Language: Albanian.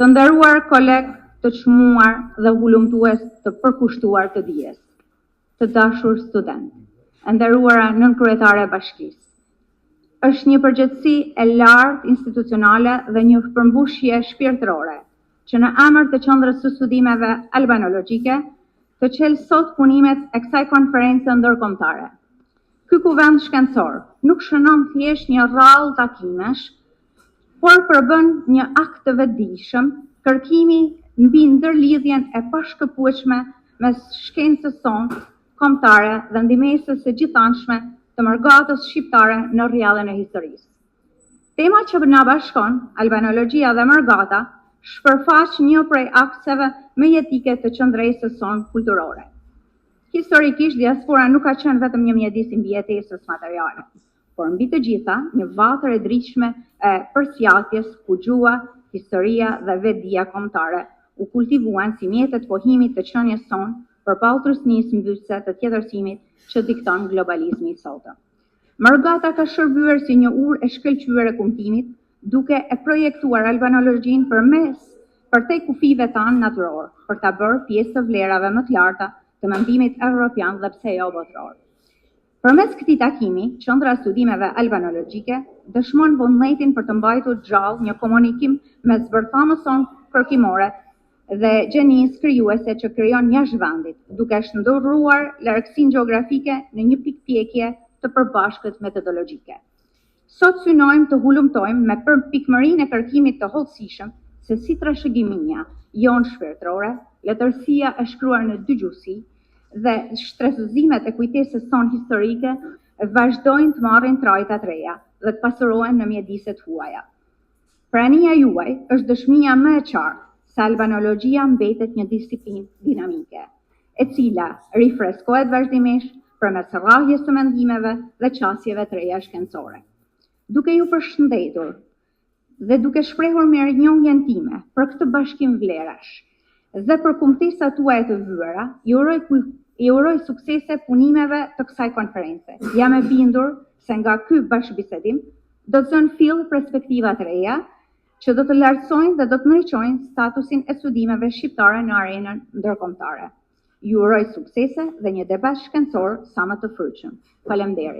Të nderuar kolegë të çmuar dhe hulumtues të përkushtuar të dijes, të dashur student, e nderuara nënkryetare e bashkisë. Është një përgjegjësi e lartë institucionale dhe një përmbushje shpirtërore që në emër të Qendrës së Studimeve Albanologjike të çel sot punimet e kësaj konferencë ndërkombëtare. Ky kuvend shkencor nuk shënon thjesht një rrallë takimesh, por përbën një akt të vetëdijshëm, kërkimi mbi ndërlidhjen e pashkëpueshme mes shkencës sonë kombëtare dhe ndihmesës së gjithanshme të mërgatës shqiptare në rrjallën e historisë. Tema që na bashkon, albanologjia dhe mërgata, shpërfaq një prej akseve më jetike të qendresës sonë kulturore. Historikisht, diaspora nuk ka qenë vetëm një mjedis i mbijetesës materiale, por mbi të gjitha një vatër e dritshme e përsjatjes ku gjua, historia dhe vetdia kombëtare u kultivuan si mjetet pohimit të qenies sonë përballë trusnisë mbyse të tjetërsimit që dikton globalizmi i sotëm. Mërgata ka shërbyer si një urë e shkëlqyer e kumtimit, duke e projektuar albanologjinë përtej kufive tanë natyror, për ta bërë pjesë të vlerave më të larta të mendimit evropian dhe pse jo botror. Përmes këtij takimi, Qendra e Studimeve Albanologjike dëshmon vullnetin për të mbajtur gjallë një komunikim mes bërthamës sonë kërkimore dhe gjenisë krijuese që krijon jashtë vendit, duke shndërruar largësinë gjeografike në një pikpjekje të përbashkët metodologjike. Sot synojmë të hulumtojmë me pikmërinë e kërkimit të hollësishëm se si trashëgimia jonë shpirtërore, letërsia e shkruar në dy gjuhësi dhe shtrezëzimet e kujtesës sonë historike vazhdojnë të marrin trajta të reja dhe të pasurohen në mjediset huaja. Prania juaj është dëshmia më e qartë se albanologjia mbetet një disiplinë dinamike, e cila rifreskohet vazhdimisht përmes rrahjes të mendimeve dhe qasjeve të reja shkencore. Duke ju përshëndetur dhe duke shprehur mirënjohjen time për këtë bashkim vlerash dhe për kumtesat tuaja të vyera, i uroj suksese punimeve të kësaj konference. Jam e bindur se nga ky bashkëbisedim do të zënë fill perspektiva të reja që do të lartësojnë dhe do të ndriçojnë statusin e studimeve shqiptare në arenën ndërkombëtare. Ju uroj suksese dhe një debat shkencor sa më të frutshëm. Faleminderit.